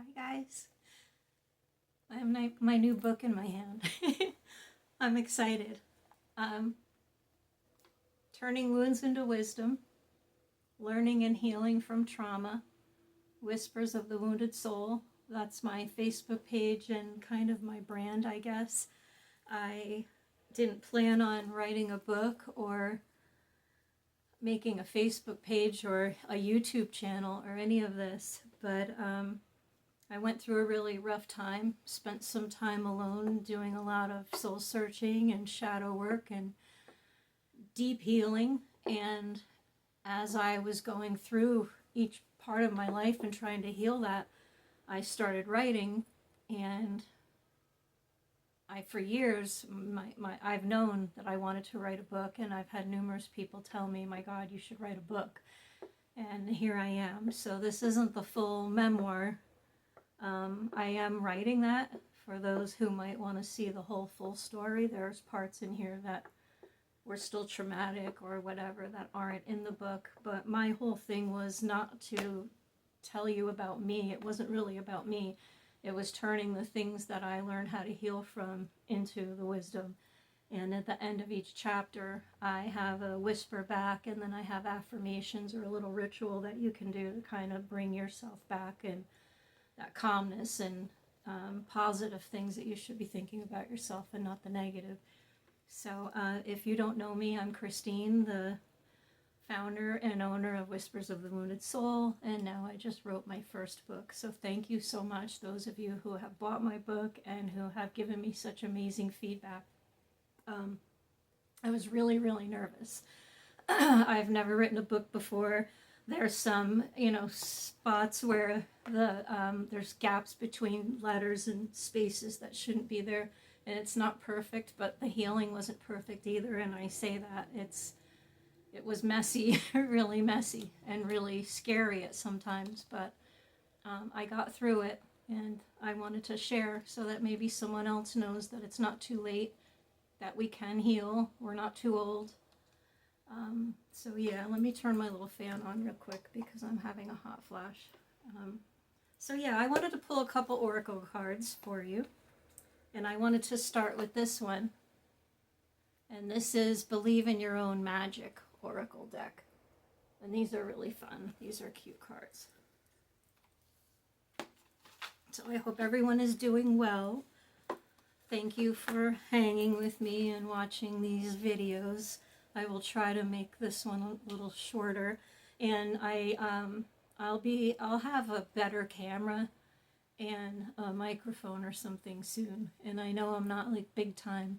Hi guys, I have my new book in my hand. I'm excited. Um, Turning Wounds into Wisdom, Learning and Healing from Trauma, Whispers of the Wounded Soul. That's my Facebook page and kind of my brand, I guess. I didn't plan on writing a book or making a Facebook page or a YouTube channel or any of this, but I went through a really rough time, spent some time alone doing a lot of soul searching and shadow work and deep healing. And as I was going through each part of my life and trying to heal that, I started writing. And for years, I've known that I wanted to write a book, and I've had numerous people tell me, my God, you should write a book. And here I am. So this isn't the full memoir. I am writing that for those who might want to see the whole full story. There's parts in here that were still traumatic or whatever that aren't in the book. But my whole thing was not to tell you about me. It wasn't really about me. It was turning the things that I learned how to heal from into the wisdom. And at the end of each chapter, I have a whisper back, and then I have affirmations or a little ritual that you can do to kind of bring yourself back and that calmness and positive things that you should be thinking about yourself and not the negative. So if you don't know me, I'm Christine, the founder and owner of Whispers of the Wounded Soul, and now I just wrote my first book. So thank you so much, those of you who have bought my book and who have given me such amazing feedback. I was really, really nervous. I've never written a book before. There's some, spots where there's gaps between letters and spaces that shouldn't be there, and it's not perfect, but the healing wasn't perfect either, and I say that. It was messy, really messy, and really scary at sometimes, but I got through it, and I wanted to share so that maybe someone else knows that it's not too late, that we can heal, we're not too old. So yeah, let me turn my little fan on real quick because I'm having a hot flash. So yeah, I wanted to pull a couple oracle cards for you. And I wanted to start with this one. And this is Believe in Your Own Magic oracle deck. And these are really fun. These are cute cards. So I hope everyone is doing well. Thank you for hanging with me and watching these videos. I will try to make this one a little shorter, and I'll have a better camera and a microphone or something soon. And I know I'm not like big time,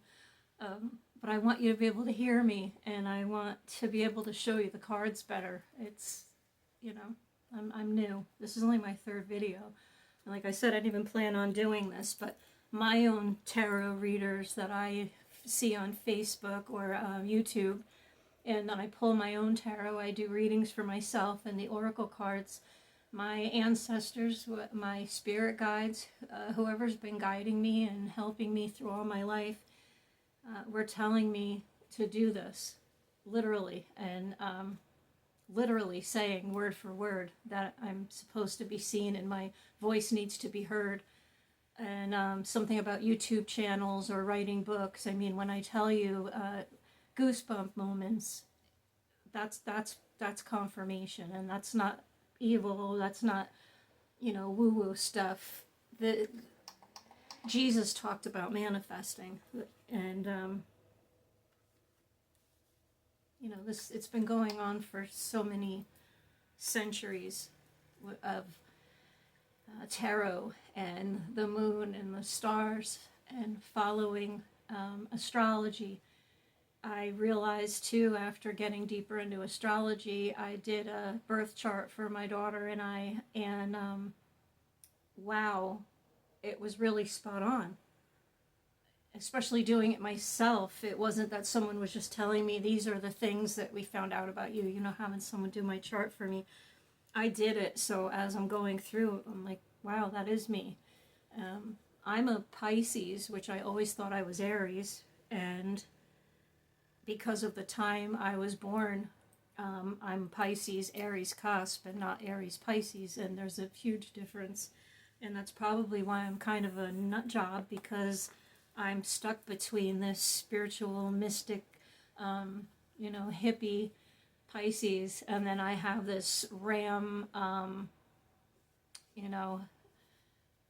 but I want you to be able to hear me, and I want to be able to show you the cards better. It's, I'm new. This is only my third video, and like I said, I didn't even plan on doing this, but my own tarot readers that I see on Facebook or YouTube, and then I pull my own tarot. I do readings for myself, and the oracle cards, my ancestors, my spirit guides, whoever's been guiding me and helping me through all my life, were telling me to do this, literally, and literally saying word for word that I'm supposed to be seen and my voice needs to be heard. And something about YouTube channels or writing books. I mean, when I tell you goosebump moments, that's confirmation, and that's not evil. That's not woo-woo stuff. Jesus talked about manifesting, and it's been going on for so many centuries of tarot and the moon and the stars and following astrology. I realized too, after getting deeper into astrology, I did a birth chart for my daughter and I, and wow, it was really spot on. Especially doing it myself. It wasn't that someone was just telling me these are the things that we found out about you, having someone do my chart for me. I did it, so as I'm going through, I'm like, wow, that is me. I'm a Pisces, which I always thought I was Aries, and because of the time I was born, I'm Pisces, Aries cusp, and not Aries Pisces, and there's a huge difference. And that's probably why I'm kind of a nut job, because I'm stuck between this spiritual, mystic, hippie Pisces, and then I have this Ram, you know,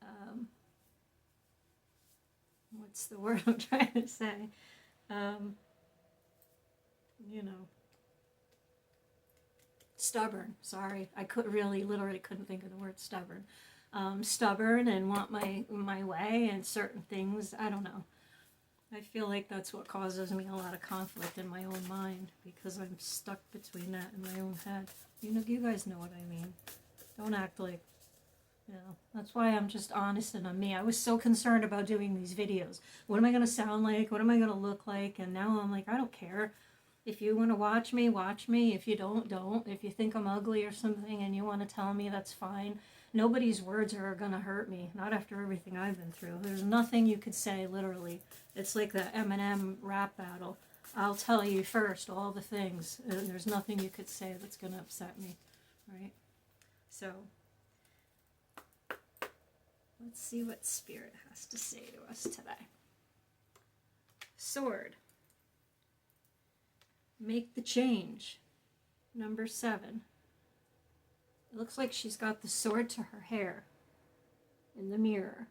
um, what's the word I'm trying to say? Um, you know, stubborn. Sorry, I could really, literally couldn't think of the word stubborn. Stubborn and want my way and certain things. I don't know. I feel like that's what causes me a lot of conflict in my own mind, because I'm stuck between that and my own head. You guys know what I mean. Don't act like, that's why I'm just honest and I'm me. I was so concerned about doing these videos. What am I going to sound like? What am I going to look like? And now I'm like, I don't care. If you want to watch me, watch me. If you don't, don't. If you think I'm ugly or something and you want to tell me, that's fine. Nobody's words are going to hurt me. Not after everything I've been through. There's nothing you could say, literally. It's like the Eminem rap battle. I'll tell you first all the things. And there's nothing you could say that's going to upset me. Right? So, let's see what Spirit has to say to us today. Sword. Make the change. Number 7. It looks like she's got the sword to her hair in the mirror.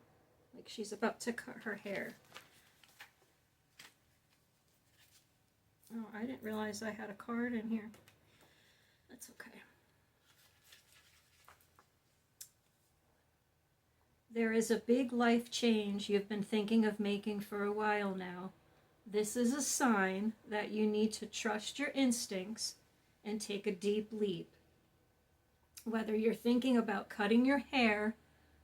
Like she's about to cut her hair. Oh, I didn't realize I had a card in here. That's okay. There is a big life change you've been thinking of making for a while now. This is a sign that you need to trust your instincts and take a deep leap. Whether you're thinking about cutting your hair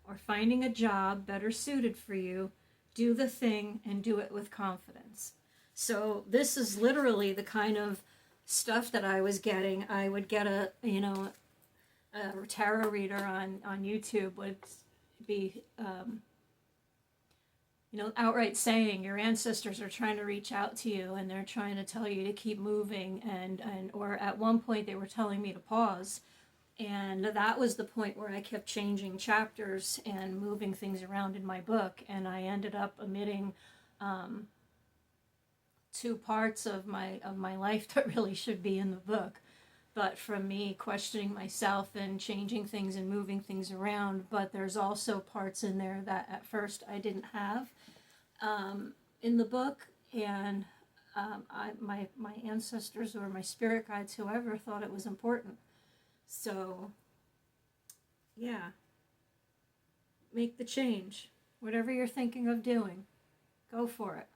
or finding a job better suited for you, do the thing and do it with confidence. So this is literally the kind of stuff that I was getting. I would get a tarot reader on YouTube would be outright saying your ancestors are trying to reach out to you and they're trying to tell you to keep moving, and or at one point they were telling me to pause, and that was the point where I kept changing chapters and moving things around in my book, and I ended up omitting 2 parts of my life that really should be in the book. But from me questioning myself and changing things and moving things around, but there's also parts in there that at first I didn't have in the book, and my ancestors or my spirit guides, whoever, thought it was important. So, yeah, make the change. Whatever you're thinking of doing, go for it,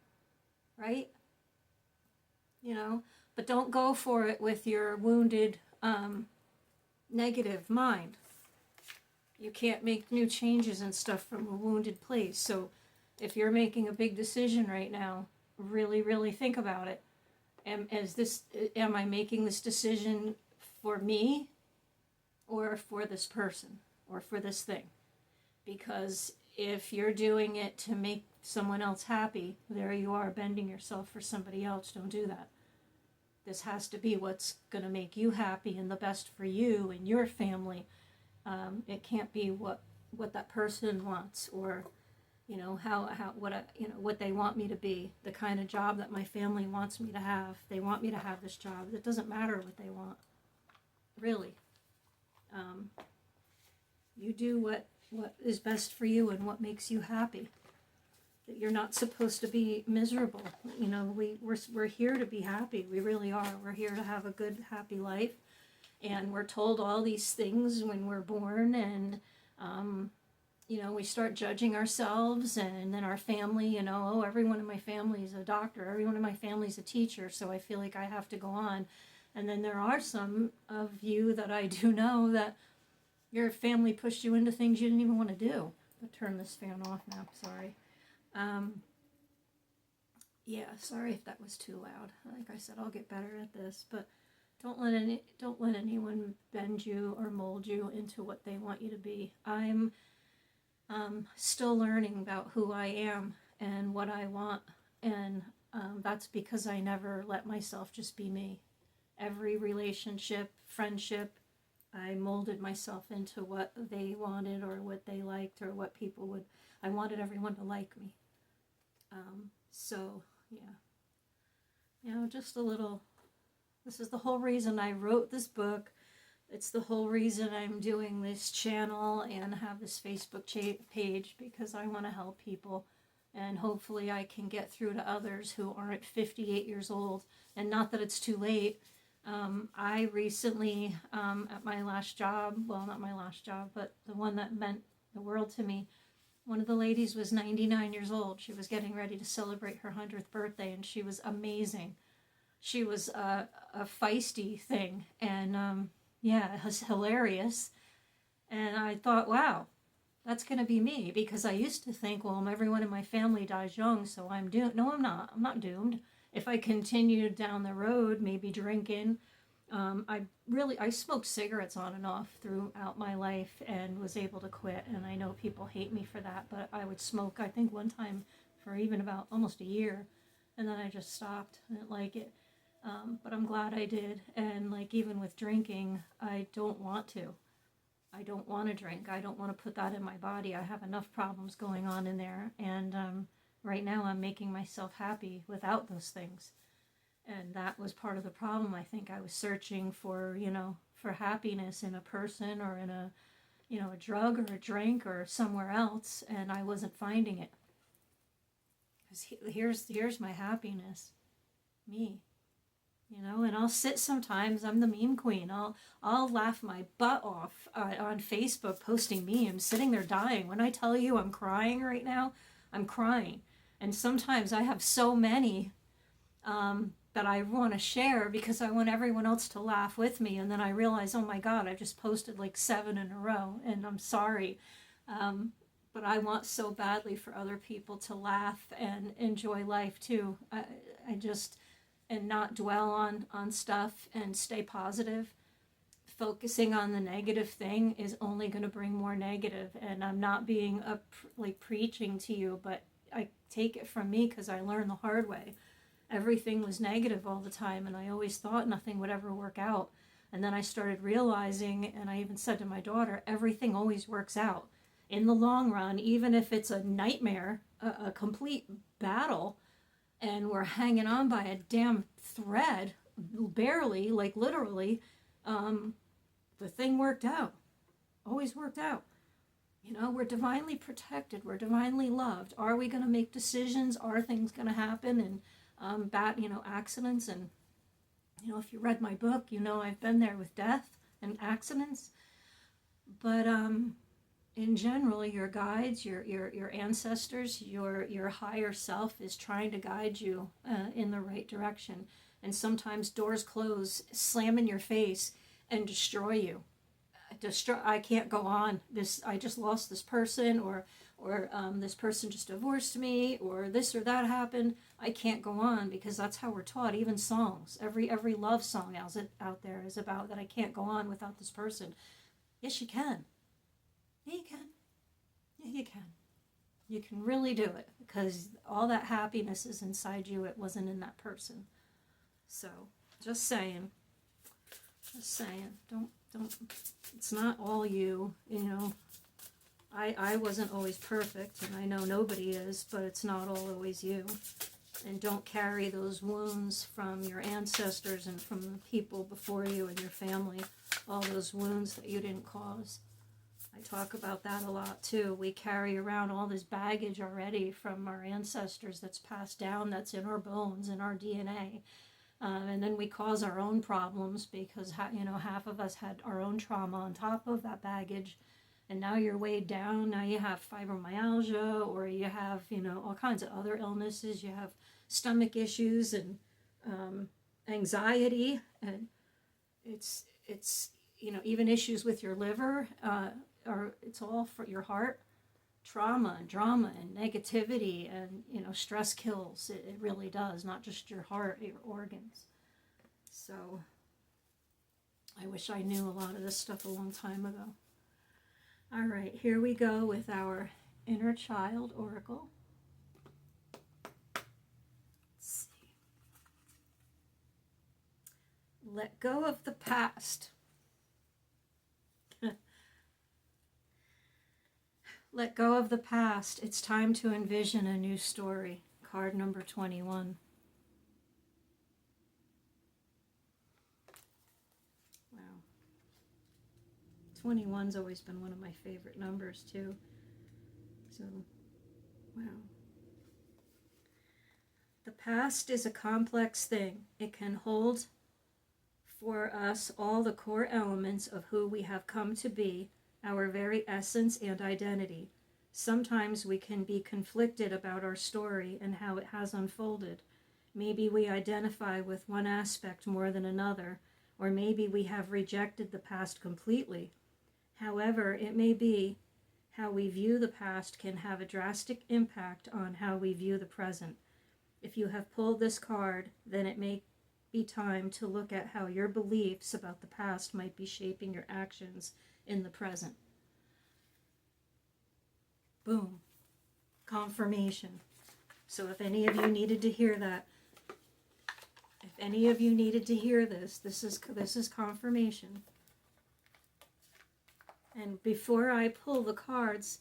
right? But don't go for it with your wounded, negative mind. You can't make new changes and stuff from a wounded place. So if you're making a big decision right now, really, really think about it. Am I making this decision for me or for this person or for this thing? Because if you're doing it to make someone else happy, there you are bending yourself for somebody else. Don't do that. This has to be what's going to make you happy and the best for you and your family. It can't be what that person wants, or what they want me to be, the kind of job that my family wants me to have. They want me to have this job. It doesn't matter what they want, really. You do what is best for you and what makes you happy. That you're not supposed to be miserable. We're here to be happy. We really are. We're here to have a good, happy life. And we're told all these things when we're born, and we start judging ourselves, and then our family, everyone in my family is a doctor, everyone in my family is a teacher, so I feel like I have to go on. And then there are some of you that I do know that your family pushed you into things you didn't even want to do. I'll turn this fan off now, sorry. Sorry if that was too loud. Like I said, I'll get better at this, but don't let anyone bend you or mold you into what they want you to be. I'm still learning about who I am and what I want, and that's because I never let myself just be me. Every relationship, friendship, I molded myself into what they wanted or what they liked or what people would. I wanted everyone to like me. So, yeah. You know, just a little. This is the whole reason I wrote this book. It's the whole reason I'm doing this channel and have this Facebook page, because I want to help people. And hopefully I can get through to others who aren't 58 years old. And not that it's too late. I recently, at my last job, well, not my last job, but the one that meant the world to me, one of the ladies was 99 years old. She was getting ready to celebrate her 100th birthday, and she was amazing. She was a feisty thing, and yeah, it was hilarious. And I thought, wow, that's going to be me, because I used to think, well, everyone in my family dies young, so I'm doomed. No, I'm not. I'm not doomed. If I continued down the road, maybe drinking, I smoked cigarettes on and off throughout my life and was able to quit. And I know people hate me for that, but I would smoke, I think one time for even about almost a year. And then I just stopped. I didn't like it. But I'm glad I did. And like, even with drinking, I don't want to. I don't want to drink. I don't want to put that in my body. I have enough problems going on in there. And right now I'm making myself happy without those things. And that was part of the problem. I think I was searching for, for happiness in a person or in a, a drug or a drink or somewhere else. And I wasn't finding it. Because here's my happiness. Me. And I'll sit sometimes. I'm the meme queen. I'll laugh my butt off on Facebook posting memes, sitting there dying. When I tell you I'm crying right now, I'm crying. And sometimes I have so many that I want to share because I want everyone else to laugh with me. And then I realize, oh my God, I just posted like 7 in a row, and I'm sorry. But I want so badly for other people to laugh and enjoy life too. I just... and not dwell on stuff and stay positive. Focusing on the negative thing is only going to bring more negative. And I'm not being preaching to you, but I take it from me because I learned the hard way. Everything was negative all the time, and I always thought nothing would ever work out. And then I started realizing, and I even said to my daughter, everything always works out. In the long run, even if it's a nightmare, a complete battle, and we're hanging on by a damn thread, barely, like literally, the thing worked out. Always worked out. We're divinely protected. We're divinely loved. Are we going to make decisions? Are things going to happen? And accidents. And, if you read my book, I've been there with death and accidents. But, in general, your guides, your ancestors, your higher self is trying to guide you in the right direction. And sometimes doors close, slam in your face, and destroy you. I can't go on. I just lost this person, or this person just divorced me, or this or that happened. I can't go on, because that's how we're taught. Even songs, every love song out there is about that. I can't go on without this person. Yes, you can. Yeah, you can. Yeah, you can. You can really do it, because all that happiness is inside you. It wasn't in that person. So, just saying. Just saying. Don't. It's not all you. I wasn't always perfect, and I know nobody is, but it's not always you. And don't carry those wounds from your ancestors and from the people before you and your family. All those wounds that you didn't cause. I talk about that a lot too. We carry around all this baggage already from our ancestors that's passed down, that's in our bones, in our DNA. And then we cause our own problems because, half of us had our own trauma on top of that baggage. And now you're weighed down. Now you have fibromyalgia, or you have, all kinds of other illnesses. You have stomach issues and anxiety. And it's even issues with your liver. Or it's all for your heart. Trauma and drama and negativity and, stress kills. It really does, not just your heart, your organs. So I wish I knew a lot of this stuff a long time ago. All right, here we go with our inner child oracle. Let's see. Let go of the past. Let go of the past. It's time to envision a new story. Card number 21. Wow. 21's always been one of my favorite numbers too. So, wow. The past is a complex thing. It can hold for us all the core elements of who we have come to be, our very essence and identity. Sometimes we can be conflicted about our story and how it has unfolded. Maybe we identify with one aspect more than another, or maybe we have rejected the past completely. However it may be, how we view the past can have a drastic impact on how we view the present. If you have pulled this card, then it may be time to look at how your beliefs about the past might be shaping your actions in the present. Boom. Confirmation. So if any of you needed to hear that, if any of you needed to hear this, this is confirmation. And before I pull the cards,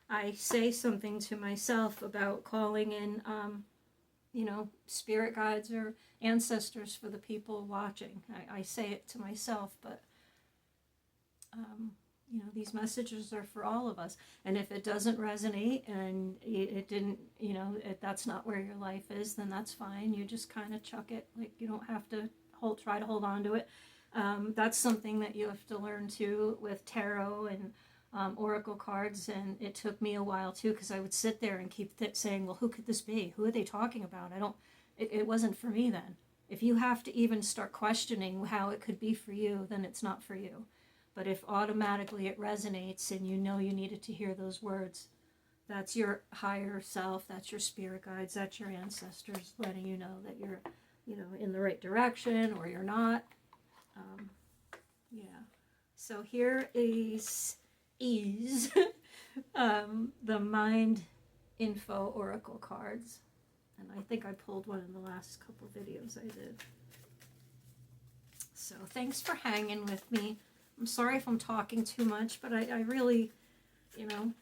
I say something to myself about calling in spirit guides or ancestors for the people watching. I say it to myself, but these messages are for all of us. And if it doesn't resonate and it didn't, that's not where your life is, then that's fine. You just kind of chuck it. Like, you don't have to try to hold on to it. That's something that you have to learn too with tarot and oracle cards. And it took me a while too, because I would sit there and keep saying, well, who could this be? Who are they talking about? It wasn't for me then. If you have to even start questioning how it could be for you, then it's not for you. But if automatically it resonates and you know you needed to hear those words, that's your higher self, that's your spirit guides, that's your ancestors letting you know that you're, in the right direction or you're not. So here is the Mind Info Oracle cards. And I think I pulled one in the last couple videos I did. So thanks for hanging with me. I'm sorry if I'm talking too much, but I really, I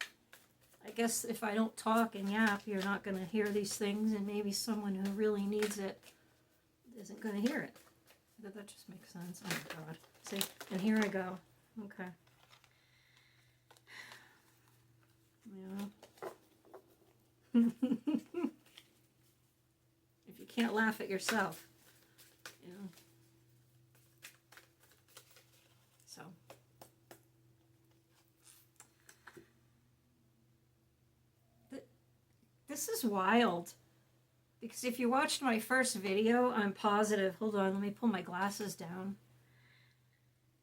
guess if I don't talk and yap, you're not going to hear these things, and maybe someone who really needs it isn't going to hear it. That just makes sense. Oh my God. See, and here I go. Okay. Yeah. If you can't laugh at yourself, So. This is wild. Because if you watched my first video, I'm positive. Hold on, let me pull my glasses down.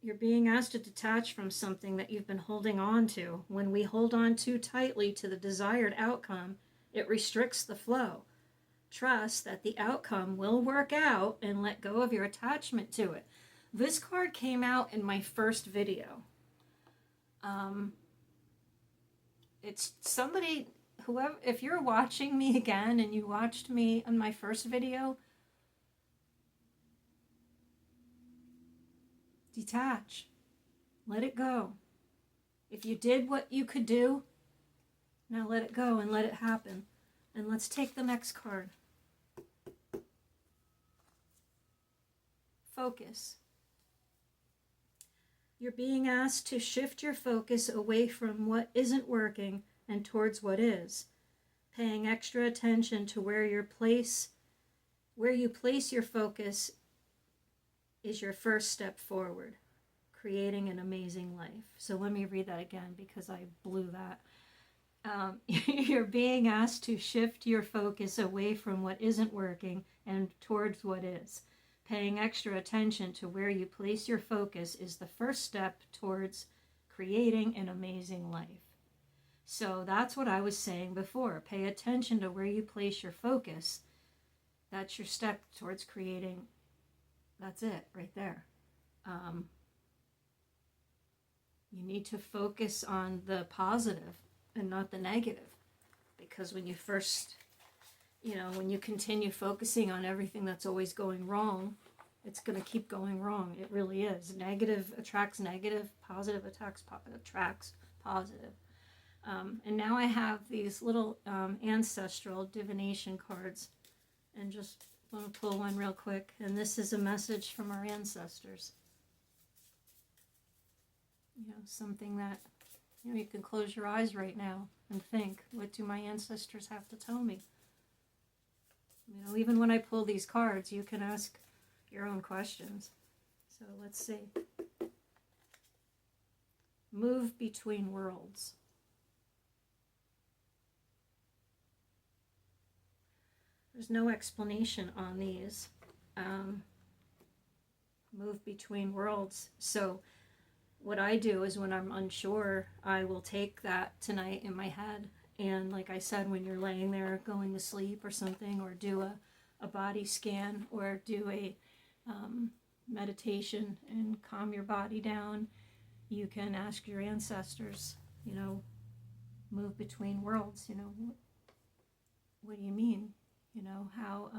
You're being asked to detach from something that you've been holding on to. When we hold on too tightly to the desired outcome, it restricts the flow. Trust that the outcome will work out and let go of your attachment to it. This card came out in my first video. It's somebody, whoever, if you're watching me again and you watched me in my first video, detach. Let it go. If you did what you could do, now let it go and let it happen. And let's take the next card. Focus. You're being asked to shift your focus away from what isn't working and towards what is. Paying extra attention to where you place your focus is your first step forward, creating an amazing life. So let me read that again because I blew that. You're being asked to shift your focus away from what isn't working and towards what is. Paying extra attention to where you place your focus is the first step towards creating an amazing life. So that's what I was saying before. Pay attention to where you place your focus. That's your step towards creating. That's it right there. You need to focus on the positive and not the negative. Because when you first, when you continue focusing on everything that's always going wrong, it's going to keep going wrong. It really is. Negative attracts negative. Positive attracts positive. And now I have these little ancestral divination cards, and just want to pull one real quick. And this is a message from our ancestors. You know, something that, you know, you can close your eyes right now and think, what do my ancestors have to tell me? You know, even when I pull these cards, you can ask your own questions. So let's see. Move between worlds. There's no explanation on these. Move between worlds. So what I do is when I'm unsure, I will take that tonight in my head. And like I said, when you're laying there going to sleep or something, or do a body scan, or do a meditation and calm your body down, you can ask your ancestors, you know, move between worlds, you know, what do you mean? You know, how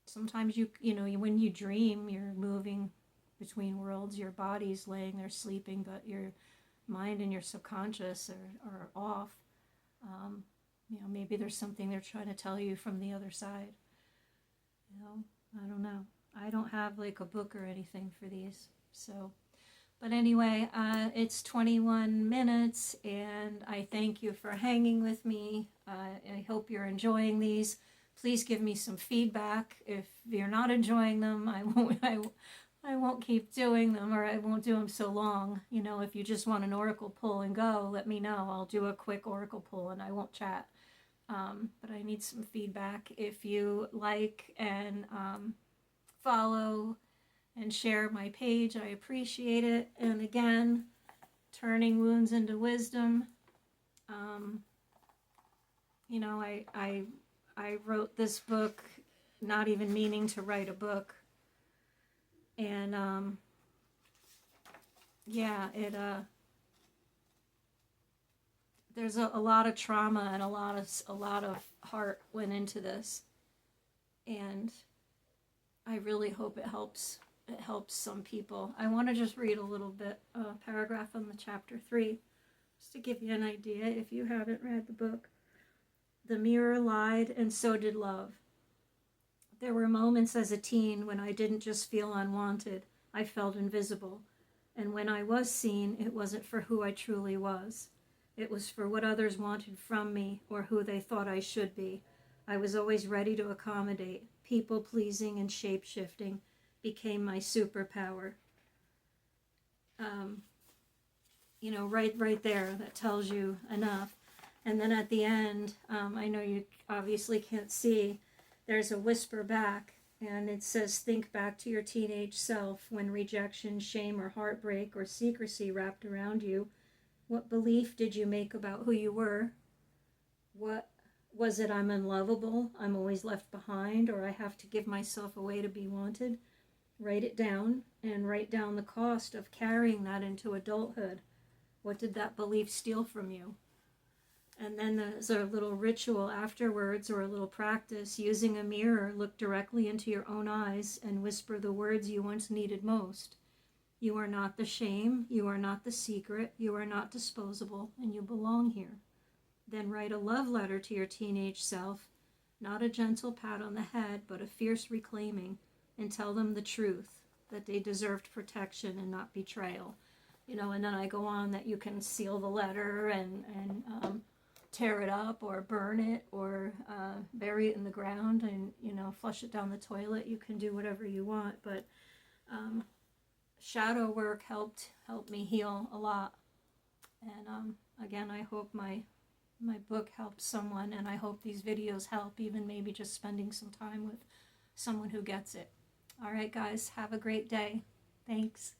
sometimes you know, when you dream, you're moving between worlds, your body's laying there sleeping, but your mind and your subconscious are off. You know, maybe there's something they're trying to tell you from the other side. You know, I don't know. I don't have like a book or anything for these. So, but anyway, it's 21 minutes, and I thank you for hanging with me. I hope you're enjoying these. Please give me some feedback. If you're not enjoying them, I won't keep doing them, or I won't do them so long. You know, if you just want an oracle pull and go, let me know. I'll do a quick oracle pull and I won't chat. But I need some feedback. If you like and follow and share my page, I appreciate it. And again, turning wounds into wisdom. You know, I wrote this book not even meaning to write a book. And yeah, there's a lot of trauma and a lot of heart went into this, and I really hope it helps some people. I want to just read a little bit, paragraph on the chapter 3, just to give you an idea if you haven't read the book. The mirror lied, and so did love. There were moments as a teen when I didn't just feel unwanted, I felt invisible. And when I was seen, it wasn't for who I truly was. It was for what others wanted from me, or who they thought I should be. I was always ready to accommodate. People-pleasing and shape-shifting became my superpower. You know, right there, that tells you enough. And then at the end, I know you obviously can't see, there's a whisper back, and it says, think back to your teenage self when rejection, shame, or heartbreak or secrecy wrapped around you. What belief did you make about who you were? What was it? I'm unlovable, I'm always left behind, or I have to give myself away to be wanted? Write it down, and write down the cost of carrying that into adulthood. What did that belief steal from you? And then there's a little ritual afterwards, or a little practice. Using a mirror, look directly into your own eyes and whisper the words you once needed most. You are not the shame, you are not the secret, you are not disposable, and you belong here. Then write a love letter to your teenage self, not a gentle pat on the head, but a fierce reclaiming, and tell them the truth, that they deserved protection and not betrayal. You know, and then I go on that you can seal the letter and tear it up or burn it or bury it in the ground and, you know, flush it down the toilet. You can do whatever you want, but shadow work helped me heal a lot. And again, I hope my book helps someone, and I hope these videos help, even maybe just spending some time with someone who gets it. All right, guys, have a great day. Thanks.